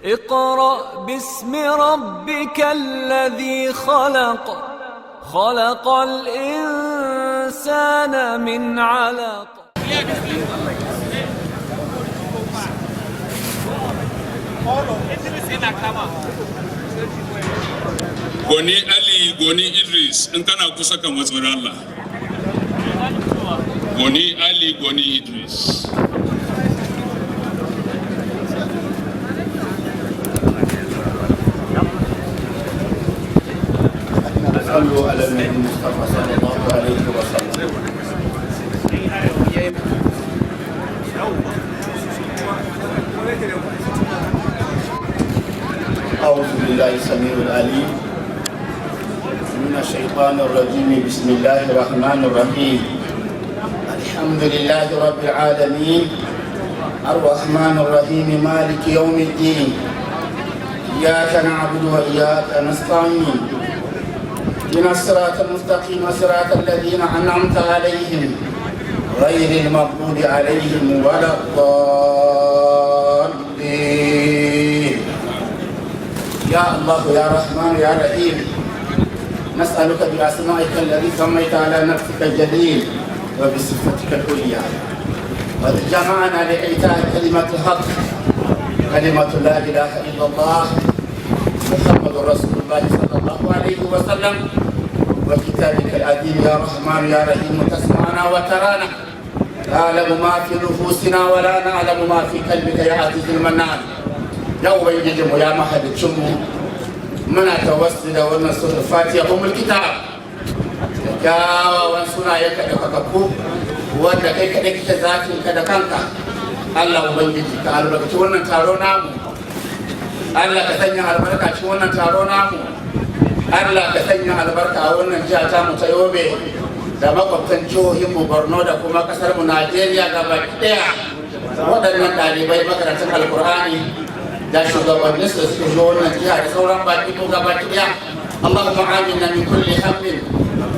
اقرأ باسم ربك الذي خلق خلق الإنسان من علق. Goni Ali, Goni Idris, in kana kusa kan watsar Allah. Goni Ali, Goni Idris. صلوا على النبي المصطفى صلى الله عليه وسلم. أعوذ بالله السميع العليم من الشيطان الرجيم. بسم الله الرحمن الرحيم. الحمد لله رب العالمين الرحمن الرحيم مالك يوم الدين. إياك نعبد وإياك نستعين. اهدنا الصراط المستقيم صراط الذين أنعمت عليهم غير المغضوب عليهم ولا الضالين. يا الله يا رحمن يا رحيم، نسألك بأسمائك الذي سميت على نفسك الجليل وبصفتك العليا وجمعنا لإيتاء كلمة الحق، كلمة لا إله إلا الله محمد رسول الله صلى الله عليه وسلم، وكتابك العظيم يا رحمن يا رحيم تسمعنا وترانا، تعلم ما في نفوسنا ولا نعلم ما في قلبك يا عزيز المنان. يا ubangijinmu ya mahalicinmu muna tawassuli wannan sunan Fatiha ummul kitab da kyawawan sunayenka da kakakku wanda kai kaɗai kake zakin ka da kanka. Allah ubangiji ka albarkaci wannan taro namu, Allah ka sanya albarka cikin wannan taro namu, Allah ka sanya albarka a wannan jiha ta mu ta Yobe da makwabtan jihohinmu Borno da kuma kasar mu Najeriya gaba ɗaya. Waɗannan ɗalibai makarantar Alƙur'ani da shugabannin su suke zo wannan jiha da sauran baki ko gaba ɗaya. Allahumma amina min kulli hammin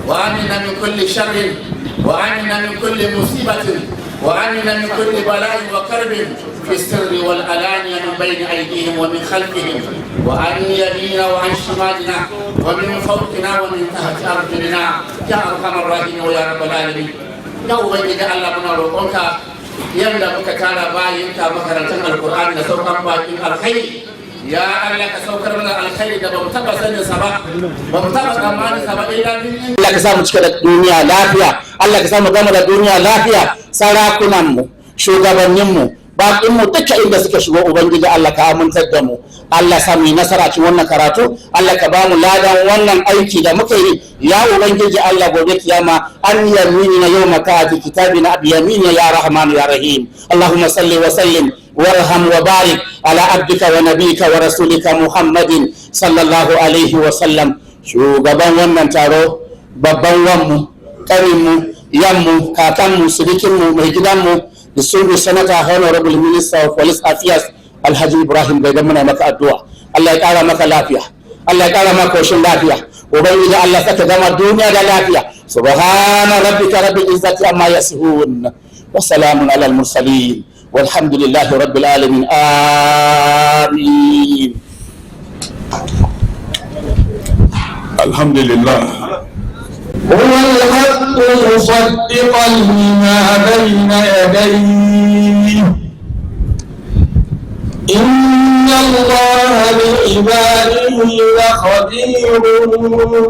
wa amina min kulli sharrin wa amina min kulli musibatin wa amina min kulli bala'in wa karbin في السر والعلانية من بين أيديهم ومن خلفهم وعن يميننا وعن شمالنا ومن فوقنا ومن تحت أرجلنا يا أرحم الراحمين ويا رب العالمين. يا ubangiji Allah muna roƙonka yanda muka tara bayinka makarantar Alƙur'ani da sauran bakin alkhairi, ya Allah ka saukar mana alkhairi da bamu taba sanin sa ba, bamu taba tsammanin sa ba. Allah ka sa mu cika da duniya lafiya, Allah ka sa mu gama da duniya lafiya. Sarakunan mu, shugabannin mu, baƙin mu duka inda suka shigo ubangiji Allah ka amintar da mu, Allah sa mu yi nasara cikin wannan karatu, Allah ka ba mu ladan wannan aiki da muka yi. Ya ubangiji Allah gobe kiyama an yamina yawma ka'ati kitabina bi yamina ya rahman ya rahim. Allahumma salli wa sallim warham wa barik ala abdika wa nabika wa rasulika Muhammadin sallallahu alaihi wa sallam. Shugaban wannan taro, babban wanmu, kaninmu, yanmu, kakanmu, sirikinmu, mai gidanmu, distinguished Senator, Honorable Minister of Police Affairs, Alhaji Ibrahim Gaidan, muna maka addu'a. Allah ya ƙara maka lafiya, Allah ya ƙara maka koshin lafiya, ubangiji Allah saka gama duniya da lafiya. Subhana rabbika rabbil izzati amma yasifun wa salamun alal mursalin walhamdulillahi rabbil alamin. Amin. Alhamdulillah. هو الحق مصدقا لما بين يديه إن الله بعباده لخبير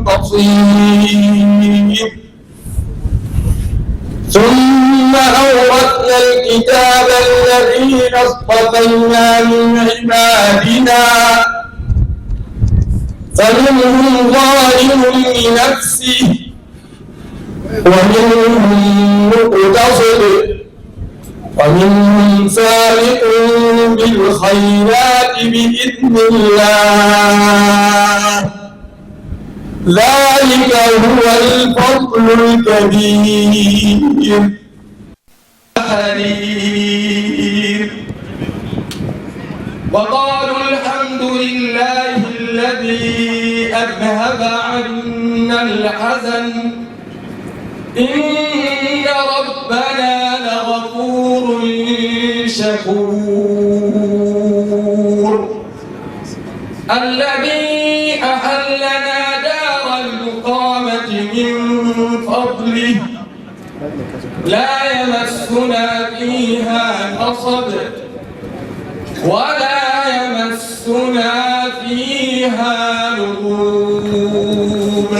بصير. ثم أورثنا الكتاب الذين اصطفينا من عبادنا فمنهم ظالم لنفسه ومنهم مقتصد ومنهم سابق بالخيرات بإذن الله ذلك هو الفضل الكبير. وقالوا الحمد لله الذي أذهب عنا الحزن إن ربنا لغفور شكور. الذي أحلنا دار المقامة من فضله لا يمسنا فيها نصب ولا يمسنا فيها لغوب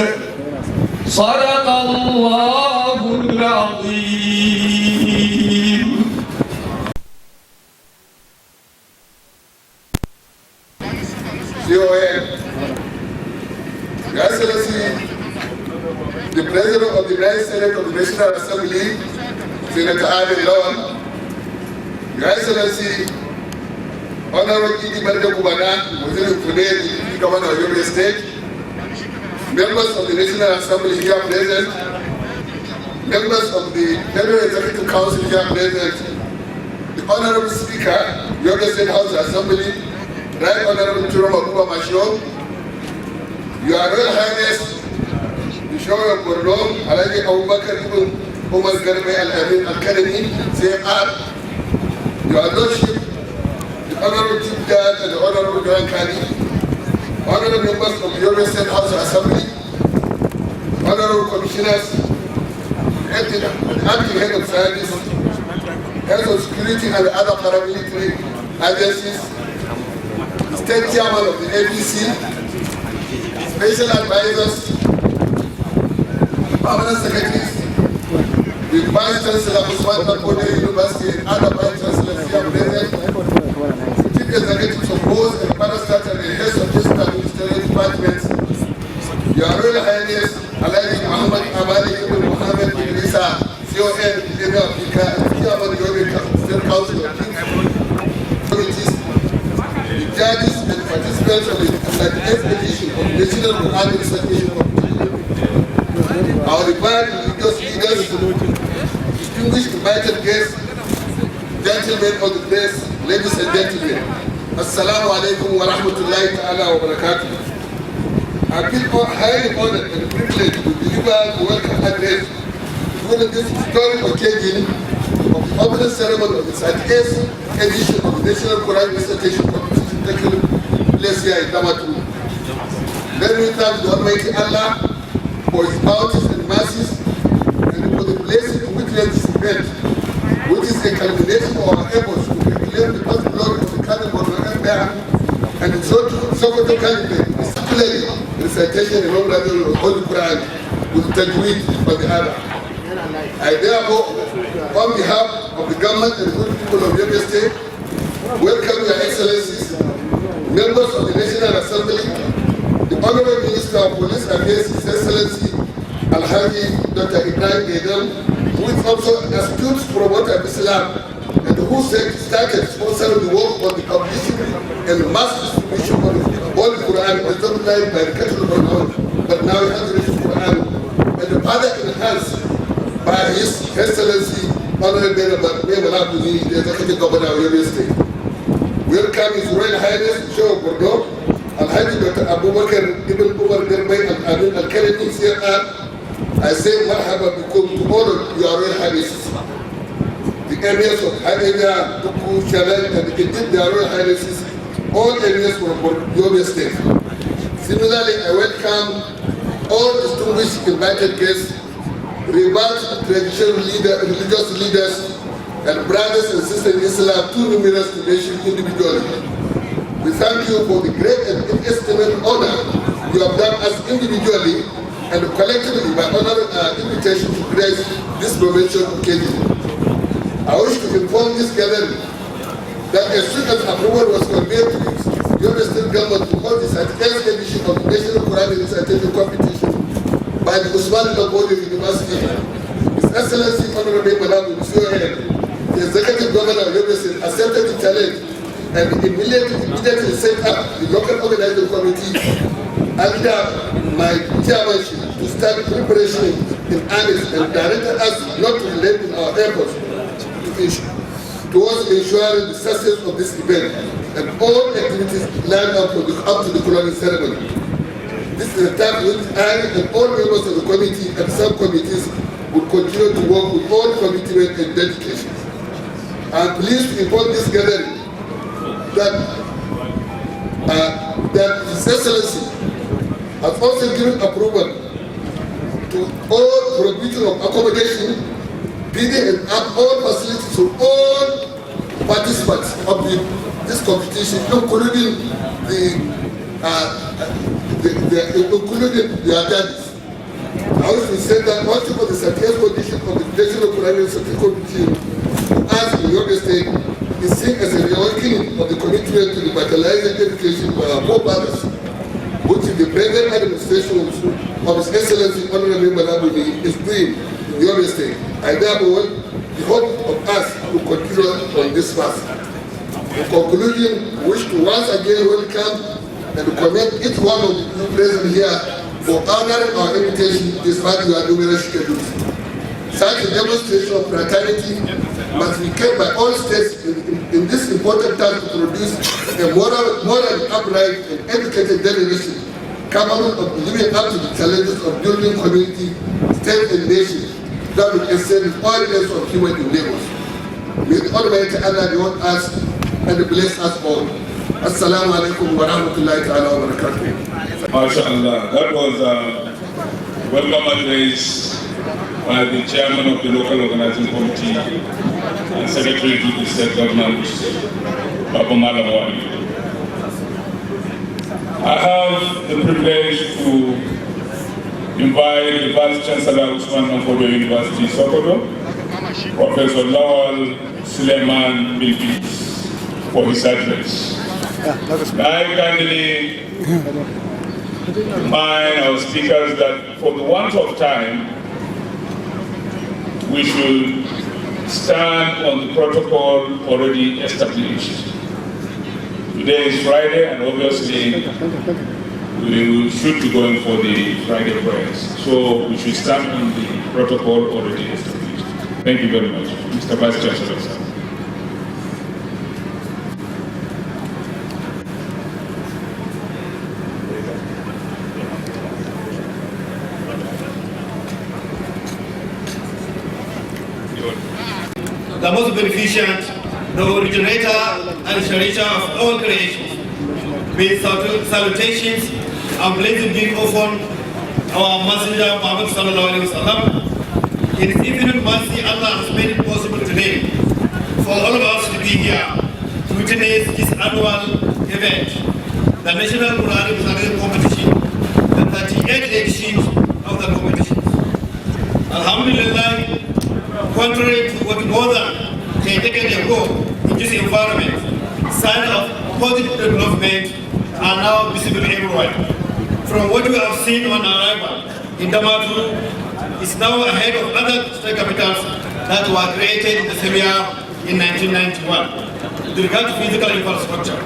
صدق الله العظيم. Your Excellency, the President of the United Senate of the National Assembly, Senator Adam Lawan, Your Excellency, Honorable Idi Barda Kubana, Waziri Funedi, Governor of Yobe State, members of the National Assembly here present, members of the Federal Executive Council here present, the Honorable Speaker, Yobe State House Assembly, Right Honorable Turoma Kuba Mashio, Your Royal Highness, the Show of Bordeaux, Alaji Abu Bakr Ibn Umar Garbe Al-Amin Al-Kadani, CMR, Your Lordship, the Honorable Chief Judge and the Honorable Grand Kadi, Honorable members of the Yobe State House Assembly, Honorable Commissioners, Acting Head of Service, Heads of Security and other paramilitary agencies, State Chairman of the ABC, Special Advisors, Permanent Secretaries, the Vice Chancellor of Usman Bakode University and other Vice Chancellors here present, Chief Executives of both and Parastat and the heads of different administrative departments, Your Royal Highness, Alaji Muhammad Abadi Ibn Muhammad Idrisa, CON, Emir Africa, and Chairman of the Yobe State Council of Committees, judges and participants of the 38th edition of the National Qur'anic Recitation Competition. Our required religious leaders, distinguished invited guests, gentlemen of the place, ladies and gentlemen, Assalamu alaikum wa rahmatullahi ta'ala wa barakatuh. I feel highly honored and privileged to deliver the welcome address during this historic occasion of the opening ceremony of the 38th edition of the National Qur'anic Recitation Competition taking place here in Damaturu. Let me thank the Almighty Allah for His bounties and mercies and for the blessing to witness this event, which is a culmination of our efforts to reclaim the past glory of the Canon of the Empire and the Sokoto candidate, particularly the recitation in Holy Quran with Tajweed on the other. I therefore, on behalf of the government and the good people of Yobe State, welcome Your Excellencies, members of the National Assembly, the Honorable Minister of Police Affairs, His Excellency Alhaji Dr. Ibrahim Gaidam, who is also an astute promoter of Islam and who started sponsoring the work on the publishing and mass distribution of the Holy Quran and by the Catholic Quran, but now he has the Quran, and the father enhanced by His Excellency Honorable Malabuzi, the Executive Governor of Yobe State. Welcome His Royal Highness, the Show of Bordeaux, Alhaji Dr. Abu Bakr Ibn Umar Garbe Al-Amin Al-Kadani, CMR. I say marhaba bikum to all of Your Royal Highnesses, the emirs of Hadeja, Duku, Shalal, and indeed their Royal Highnesses, all emirs from Yobe State. Similarly, I welcome all distinguished invited guests, revered traditional religious leaders, and brothers and sisters in Islam, too numerous to mention individually. We thank you for the great and inestimable honor you have done us individually and collectively by honoring our invitation to grace this momentous occasion. I wish to inform this gathering that as soon as approval was conveyed to the Yobe State government to hold the 38th edition of the National Quranic Recitation Competition by the Usman Bakode University, His Excellency Honorable Malabu Mr. The Executive Governor of Yobe State accepted the challenge and immediately set up the local organizing committee under my chairmanship to start preparation in earnest and directed us not to relent in our efforts towards ensuring the success of this event and all activities lined up to the closing ceremony. This is a time which I and all members of the committee and subcommittees will continue to work with all commitment and dedication. I am pleased to inform this gathering that His Excellency has also given approval to all provision of accommodation, feeding and all facilities to all participants of this competition, including including the attendees. I also said that also for the 30th condition of the National Qur'anic Committee as in Yobe State is seen as a reawakening of the commitment to revitalizing education by our forefathers, which the present administration of His Excellency Honorable Malabuni is doing in Yobe State. I therefore the hope of us to continue on this path. In conclusion, we wish to once again welcome and commend each one of you present here for honoring our invitation despite your numerous schedules. Such a demonstration of fraternity must be kept by all states in this important time to produce a moral, upright, and educated generation capable of living up to the challenges of building community, state, and nation that will excel in all areas of human endeavors. May the Almighty Allah reward us and bless us all. Assalamu alaikum wa rahmatullahi ta'ala wa barakatuh. MashaAllah, that was a welcome address by the chairman of the local organizing committee and secretary to the state government, Baba Malamwani. I have the privilege to invite the Vice Chancellor Usman Mankodo University, Sokoto, Professor Lawal Suleiman Bilkis, for his address. I kindly remind our speakers that for the want of time, we should stand on the protocol already established. Today is Friday, and obviously we should be going for the Friday prayers. So we should stand on the protocol already established. Thank you very much, Mr. Vice Chancellor, sir. The most beneficent, the originator and cherisher of all creations. With salutations and blessings being offered our Messenger Muhammad sallallahu alaihi wasallam. In His infinite mercy, Allah has made it possible today for all of us to be here to witness this annual event, the National Qur'anic Competition, the 38th edition of the competition. Alhamdulillah, contrary to what more than a decade ago in this environment, signs of positive development are now visible everywhere. From what we have seen on arrival in Damaturu, is now ahead of other state capitals that were created in the same year in 1991 with regard to physical infrastructure.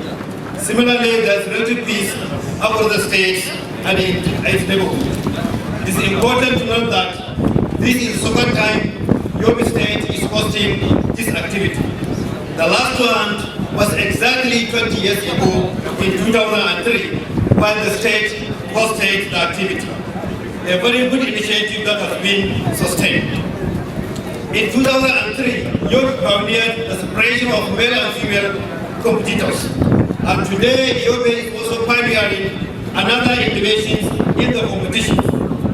Similarly, there is relative peace across the states and in its neighborhood. It is important to note that this is the second time Yobe State is hosting this activity. The last one was exactly 20 years ago in 2003 when the state hosted the activity. A very good initiative that has been sustained. In 2003, Yobe pioneered the separation of male and female competitors. And today, Yobe is also pioneering another innovation in the competition.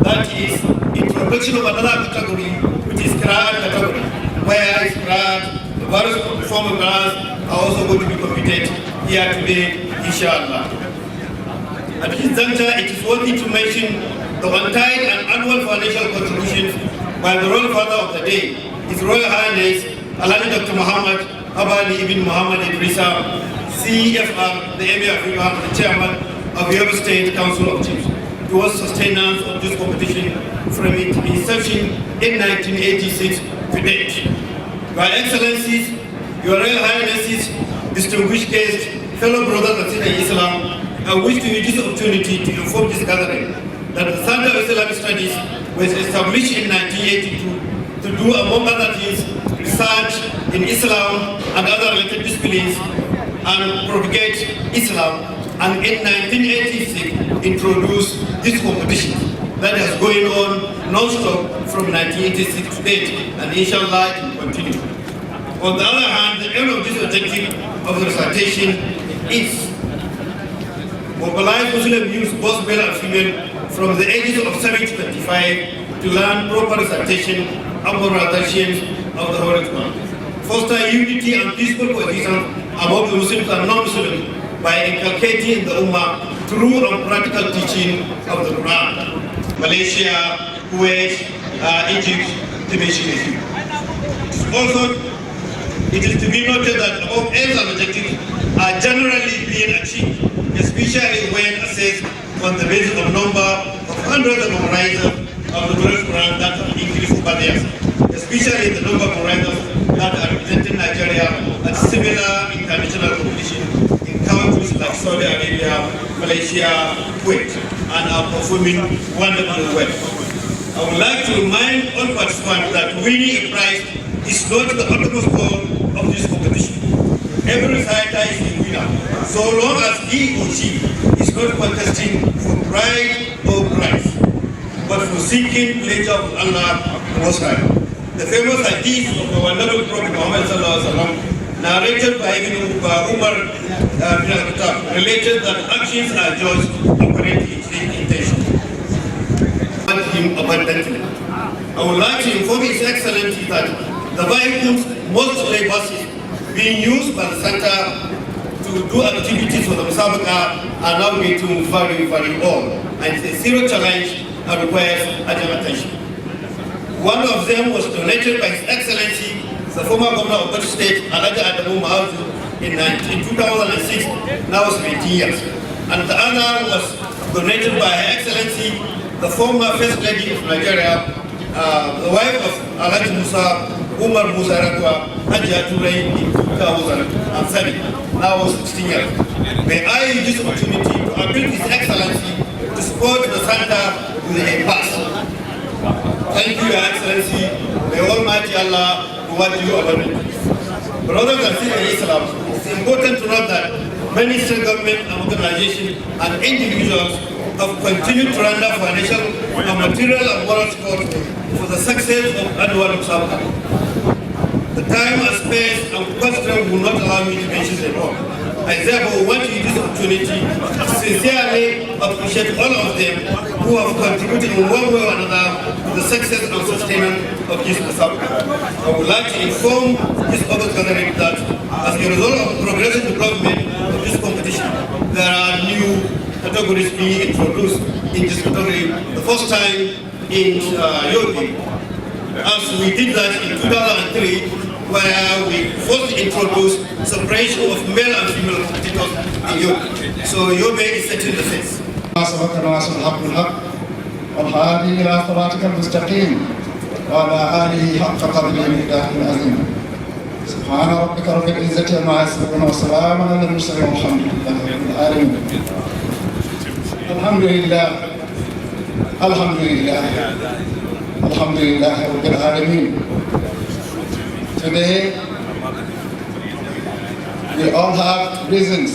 That is introduction of another category, which is Qur'an category, where is Qur'an, the various performing class are also going to be competed here today, inshallah. At this juncture, it is worthy to mention the one-time and annual financial contributions by the Royal Father of the Day, His Royal Highness Alhaji Dr. Muhammad Abali ibn Muhammad Idrisa, CFR, the Emir of Iran, the Chairman of the Yobe State Council of Chiefs, towards sustenance of this competition from its inception in 1986 to date. Your Excellencies, Your Royal Highnesses, distinguished guests, fellow brothers and sisters in Islam, I wish to use this opportunity to inform this gathering that the Center of Islamic Studies was established in 1982 to do, among other things, research in Islam and other related disciplines and propagate Islam, and in 1986 introduced this competition that is going on non-stop from 1986 to date, and inshallah it will continue. On the other hand, the aim of this objective of the recitation is mobilize Muslim youth, both male and female, from the ages of 7 to 25 to learn proper recitation and memorizations of the Holy Quran. Foster unity and peaceful coexistence among the Muslims and non-Muslims by inculcating the Ummah through and practical teaching of the Quran. Malaysia, Kuwait, Egypt, to mention a few. Also, it is to be noted that above aims and objectives are generally being achieved, especially when assessed on the basis of number of hundreds of memorizers of the Quran that have increased over the years, especially the number of memorizers that are representing Nigeria at similar international competition in countries like Saudi Arabia, Malaysia, Kuwait, and are performing wonderfully well. I would like to remind all participants that winning a prize is not the utmost goal of this competition. Every reciter is a winner, so long as he or she is not contesting for pride or prize, but for seeking pleasure of Allah Most High. The famous hadith of our noble Prophet Muhammad narrated by Ibn Umar bin al-Khattab, related that actions are judged according to its intention. Him abundantly. I would like to inform His Excellency that the vehicles, most buses being used by the center to do activities for the Musabaka are now getting very, very old, and it's a serious challenge and requires urgent attention. One of them was donated by His Excellency, the former governor of Bauchi State, Alhaji Adamu Mahazu, in 2006, now 17 years. And the other was donated by Her Excellency, the former First Lady of Nigeria, the wife of Alhaji Musa, Umar Musa Rakwa, Haji Aturei in 2007, now 16 years. May I use this opportunity to appeal to His Excellency to support the center with a pass. Thank you, Your Excellency. May Almighty Allah reward you abundantly. Brothers and sisters in Islam, it's important to note that many state government and organizations and individuals have continued to render financial and material and moral support for the success of annual Musabaka. The time and space and question will not allow me to mention them all. I therefore want to use this opportunity to sincerely appreciate all of them who have contributed in one way or another to the success and sustenance of this Musabaka. I would like to inform this August gathering that as a result of progressive development of this competition, there are new categories being introduced in this category, the first time in Yobe, as we did that in 2003, where we first introduced separation of male and female competitors in Yobe. So Yobe is setting the face. والهادي إلى صراطك المستقيم وعلى آله حق قدره ومقداره العظيم. سبحان ربك رب العزة عما يصفون وسلام على المرسلين والحمد لله رب العالمين. الحمد لله الحمد لله الحمد لله رب العالمين. Today we all have reasons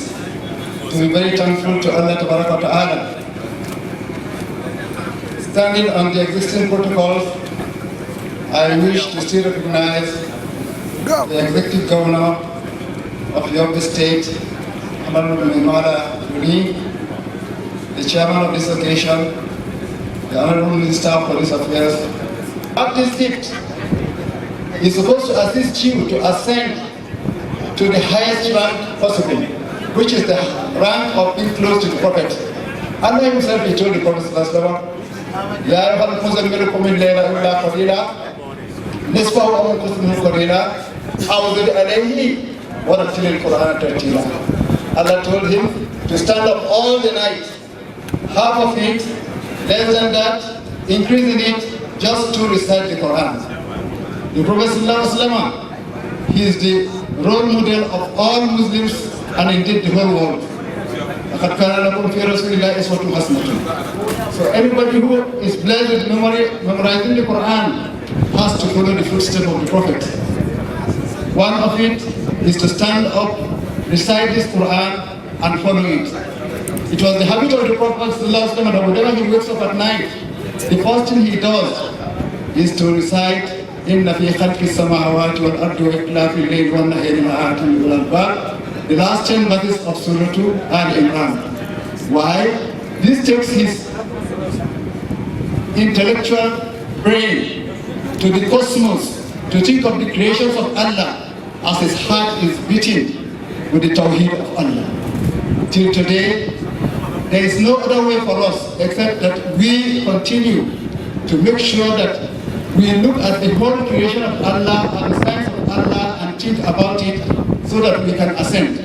to be very thankful to Allah Ta'ala. Standing on the existing protocols, I wish to still recognize the Executive Governor of Yobe State, Honorable Mimara Uni, the Chairman of this occasion, the Honorable Minister of Police Affairs. At this gift is supposed to assist you to ascend to the highest rank possible, which is the rank of being close to the Prophet. Allah himself, he told the Prophet, يا أيها المزمل قم الليل إلا قليلا نصفه أو انقص منه قليلا أو زد عليه ورتل القرآن ترتيلا. Allah told him to stand up all the night, half of it, less than that, increasing it just to recite the Quran. The Prophet ﷺ, he is the role model of all Muslims and indeed the whole world. So anybody who is blessed with memorizing the Quran has to follow the footsteps of the Prophet. One of it is to stand up, recite this Quran and follow it. It was the habit of the Prophet that whenever he wakes up at night, the first thing he does is to recite إِنَّ فِي خَلْقِ السَّمَاوَاتِ وَالْأَرْضِ وَإِخْتِلَافِ اللَّيْلِ وَالنَّهَارِ لَآيَاتٍ لِأُولِي الْأَلْبَابِ. The last 10 verses of Surah Al Imran. Why? This takes his intellectual brain to the cosmos to think of the creations of Allah as his heart is beating with the Tawheed of Allah. Till today, there is no other way for us except that we continue to make sure that we look at the whole creation of Allah and the signs of Allah and think about it so that we can ascend.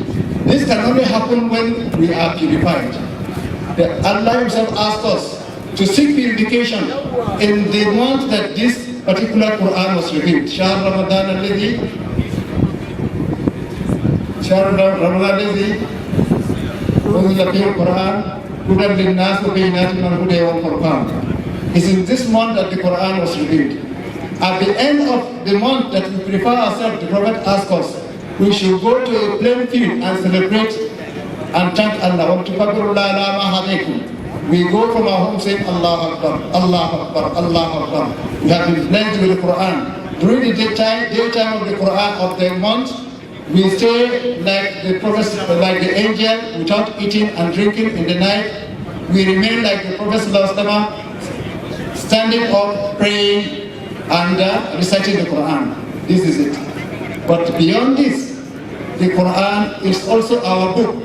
This can only happen when we are purified. Allah himself asked us to seek purification in the month that this particular Quran was revealed. Shahr Ramadan alladhi unzila fihi al-Quran hudan lin-nas wa bayyinatin min al-huda wal-furqan. It's in this month that the Quran was revealed. At the end of the month that we prepare ourselves, the Prophet asked us, we should go to a plain field and celebrate and thank Allah. We go from our home saying Allah Akbar, Allah Akbar, Allah Akbar. We have been blessed with the Quran. During the daytime of the Quran of the month, we stay like the Prophet, like the angel, without eating and drinking. In the night, we remain like the Prophet standing up, praying, and reciting the Quran. This is it. But beyond this, the Quran is also our book,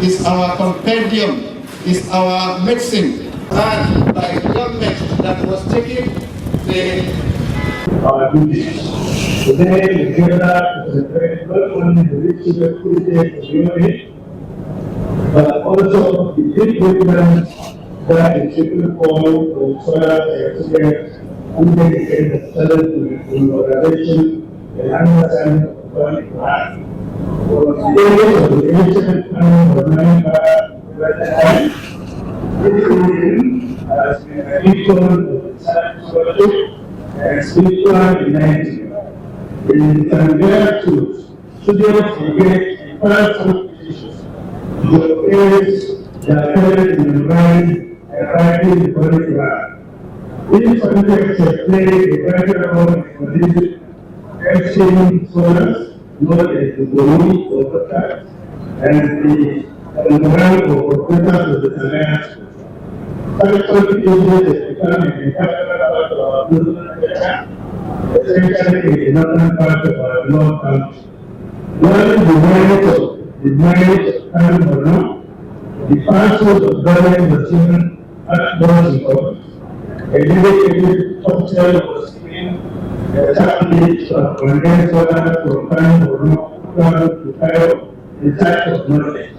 is our compendium, is our medicine. And by the government that was taking our duties. Today, we gather to celebrate not only the rich security of Yobe, but also the big movement that is taking form of solar experts who dedicate themselves to the organization and understanding of Quranic Quran. For the areas of the ancient and Quranic Quran, this region has been a region of worship and spiritual unity. In their tools, students engage in powerful issues. The parents, their parents in the mind and writing the Quranic Quran. These subjects have played a vital role in producing exchanging scholars, known as the Yobe or Qur'anic, and the Quran or professors of the Qur'anic. Such qualifications have become an important part of our personal culture, especially in the northern part of our North country. Learning the knowledge of Qur'an or not, the parcels of government the children at those involved. A dedicated officer was given a tablet of condensed water from Qur'an or not to carry the type of knowledge.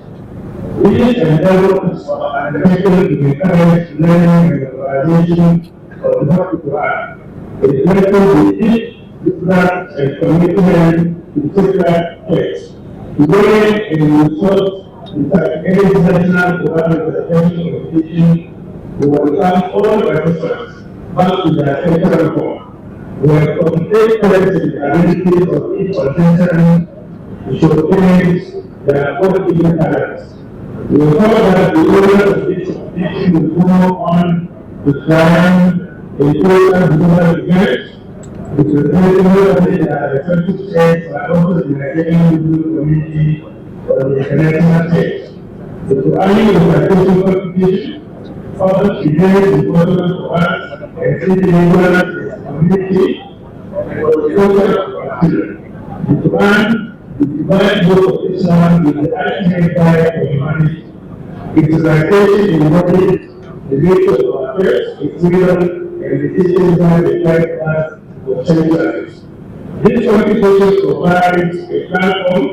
These endeavors are undertaken to encourage learning and evaluation of the Quran. It reflects the deep difference and commitment to sacred text. Today, in the result, any national Quran representation of teaching will welcome all participants back to their central form. We have complete corrected the identities of each participant to showcase their own given talents. We hope that the owner of this teaching will go on to plan important global events which will ultimately effective states but also the Nigerian community or the international states. The Qur'anic recitation competition also creates important for us and individuals, community, and for the culture of our children. The Quran, the divine book of Islam, is the ultimate guide for humanity. Its recitation embodies the nature of our affairs, its freedom, and the teachings that reflect us for centuries. This competition provides a platform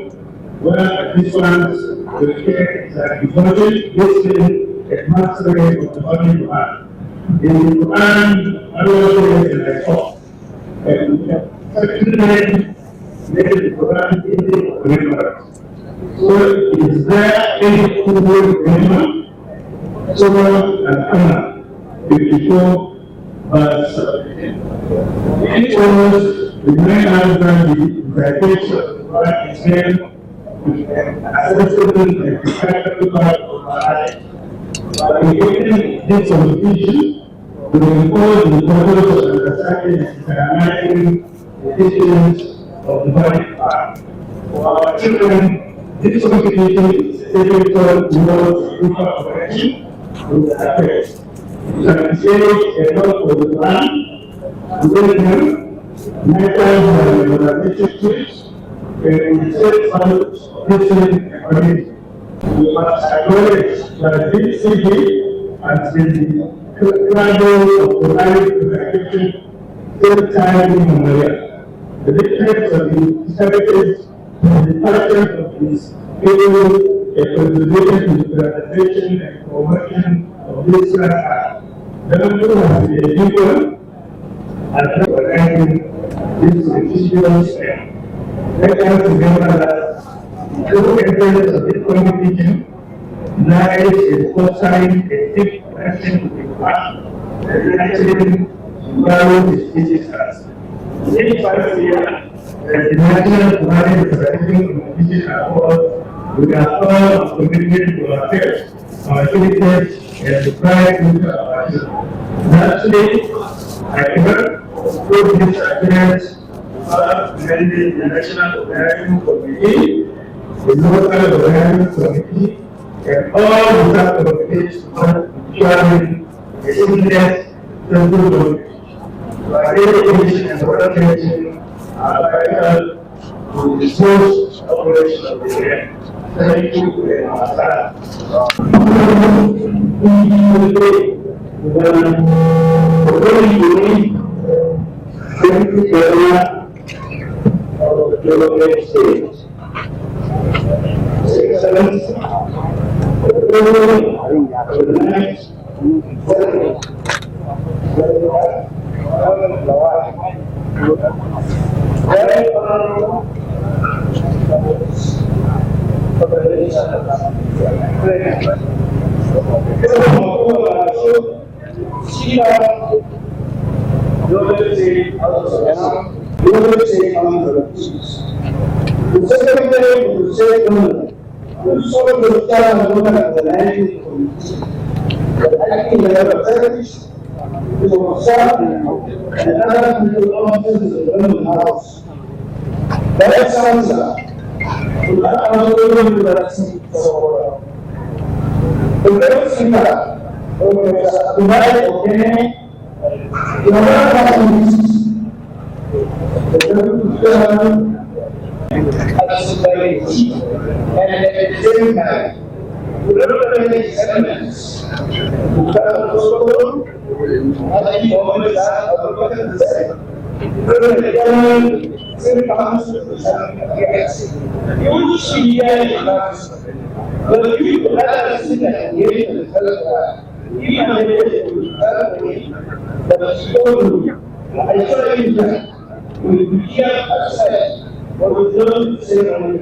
where participants will get their devotion, discipline, and mastery of the Holy Quran. In the Quran, Allah says, and I quote, and secondly, made the Quran easy for remembrance. So, is there any Hebrew grammar, Surah and Allah, 54 verse 17? Each of us remain us that the recitation of the Quran is held with an accessible and practical part of our life. By creating this competition, we encourage the purpose of understanding and examining the teachings of the Holy Quran. For our children, this competition is difficult world operation with the affairs. You can say a lot of the plan, wisdom, methods and relationships, and we set values of listening and community. We must acknowledge that this city has been the cradle of Qur'anic recitation since time immemorial. The difference of the services and the passion of these people a contribution to the preservation and promotion of this art. Therefore, has been a people and organizing this institutional sphere. Let us remember that through efforts of this competition, knowledge is fostering a deep connection to the past and nurturing values teaches us. This past year, as the National Qur'anic Recitation Competition Award, we are all committed to our faith, our heritage, and the pride future of our children. Lastly, I urge through this appearance of the National Organizing Committee, the local organizing committee, and all the sub-committees to work ensuring a seamless central government. Our dedication and organization are vital to the smooth operation of the event. Thank you very much. Of the Yobe state. Excellence, the president of the next very honorable the secretary of the state government will solve the term of the land committee. The acting representatives will observe and other people officers of the government house. That sounds to the very similar to my opinion, and at the same time, to represent his elements, what we learn to say on the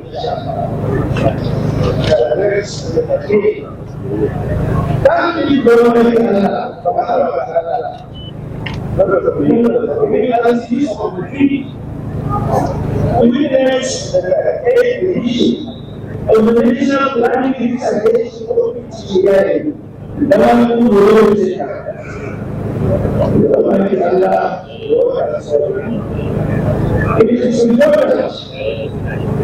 it is important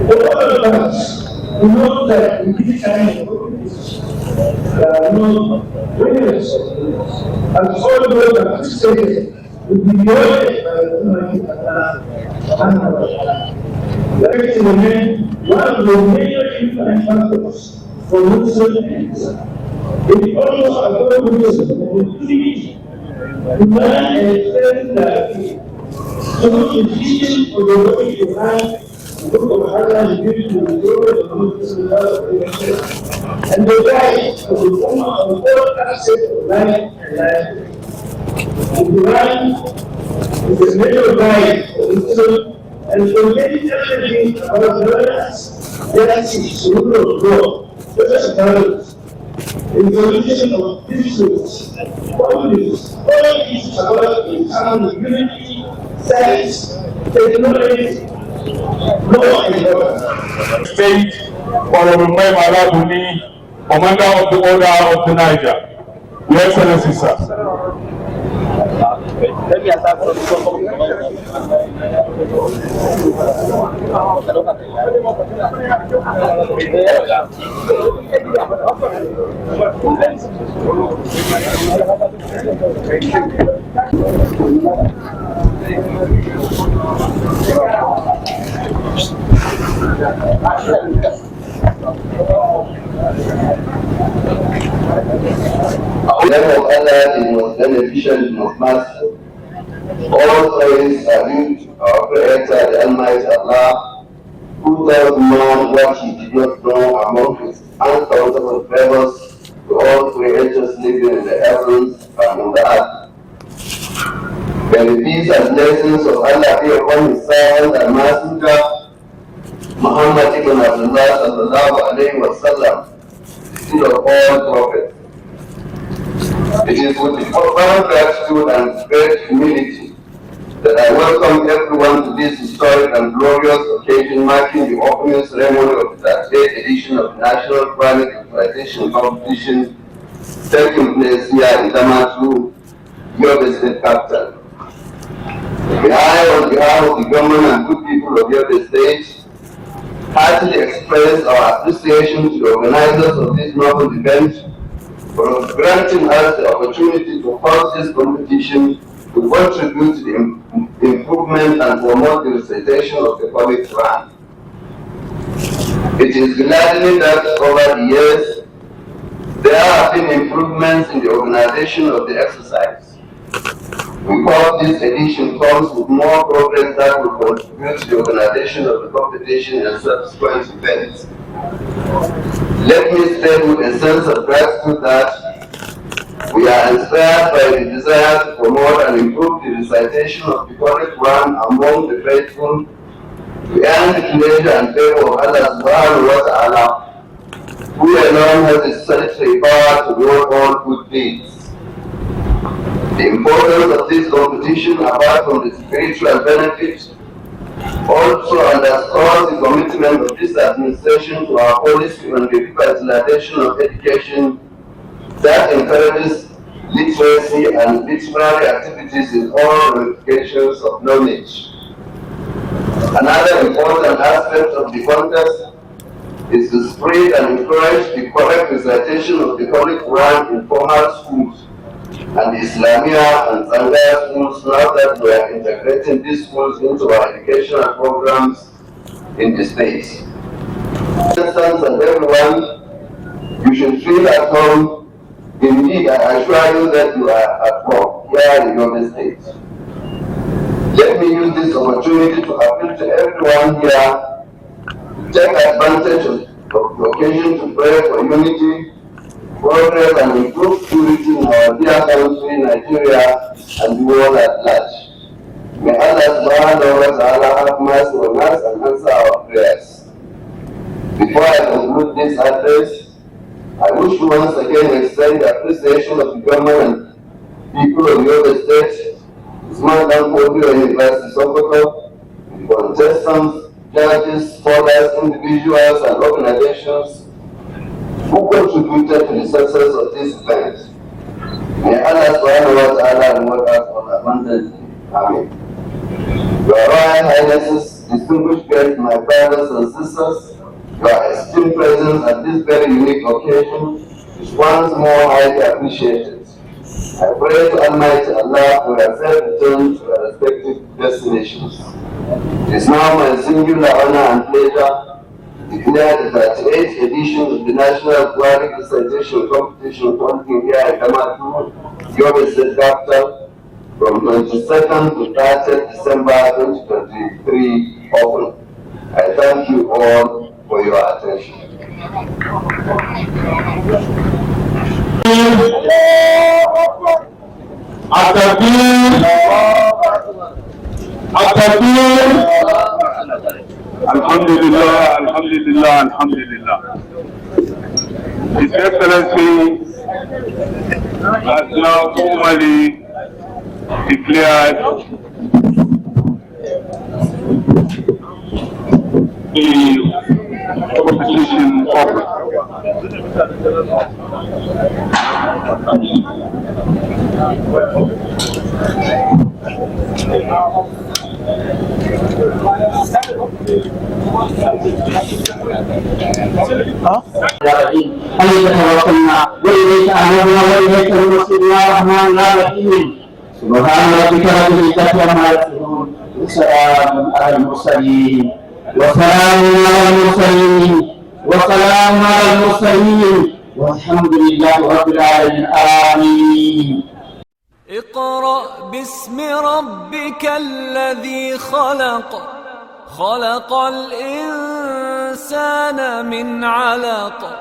for all of us to know that in this kind of there are no winners, and all those that participated will be rewarded by the Almighty Allah. That is one of the major influence factors for Muslim and Islam. It is also a good reason for the opportunity to learn and extend their so the teaching of the way to have the book of Allah is given to the Lord of the and the guide of the Ummah of all aspects of life and life. The Quran is a major guide for Islam and forgetting everything about brothers, galaxies, the rule of God, such values, the evolution of disputes, politics, all issues about internal unity, science, technology, law and order. State, Honorable Mem Alabuni, Commander of the Order of the Niger. Your Excellency, sir. The name of Allah is most beneficent, most merciful. All praise are due to our Creator, the Almighty Allah, who does know what He did not know among His uncountable favors to all creatures living in the heavens and on the earth. May the peace and blessings of Allah be upon His servant and messenger, Muhammad ibn Abdullah sallallahu alayhi wa sallam, seed of all prophets. It is with profound gratitude and great humility that I welcome everyone to this historic and glorious occasion marking the opening ceremony of the 38th edition of the National Qur'anic Recitation competition taking place here in Damaturu, Yobe State Capital. On behalf of the government and good people of Yobe State, heartily express our appreciation to the organizers of this noble event for granting us the opportunity to host this competition to contribute to the improvement and promote the recitation of the Holy Quran. It is gladdening that over the years, there have been improvements in the organization of the exercise. We hope this edition comes with more progress that will contribute to the organization of the competition and subsequent events. Let me state with a sense of gratitude that we are inspired by the desire to promote and improve the recitation of the Holy Quran among the faithful, to earn the pleasure and favor of Allah subhanahu wa ta'ala, who alone has the statutory power to do all good deeds. The importance of this competition, apart from the spiritual benefits, also underscores the commitment of this administration to our policy on the revitalization of education that encourages literacy and literary activities in all ramifications of knowledge. Another important aspect of the contest is to spread and encourage the correct recitation of the Holy Quran in formal schools and the Islamia and Zangaya schools, now that we are integrating these schools into our educational programs in the state. Instance and everyone, you should feel at home. Indeed, I assure you that you are at home here in your state. Let me use this opportunity to appeal to everyone here to take advantage of the occasion to pray for unity, progress and improved security in our dear country, Nigeria, and the world at large. May Allah subhanahu wa ta'ala have mercy on us and answer our prayers. Before I conclude this address, I wish to once again extend the appreciation of the government and people of Yobe State, Usman Danfodio University Sokoto, the contestants, judges, scholars, individuals and organizations who contributed to the success of this event. May Allah subhanahu wa ta'ala reward us all abundantly. Amen. Your Royal Highnesses, distinguished guests, my brothers and sisters, your esteemed presence at this very unique occasion is once more highly appreciated. I pray to Almighty Allah for your safe return to your respective destinations. It is now my singular honor and pleasure to declare the 38th edition of the National Qur'anic Recitation Competition holding here in Damaturu, Yobe State Capital, from 22nd to 30th December 2023 open. I thank you all for your attention. Alhamdulillah, Alhamdulillah, Alhamdulillah. His Excellency has now formally declared the competition open. عليك توكلنا واليك انبنا واليك المصير يا رحمن يا رحيم سبحان ربك رب العزه عما يصفون وسلام على المرسلين والحمد لله رب العالمين آمين. اقرأ باسم ربك الذي خلق خلق الإنسان من علق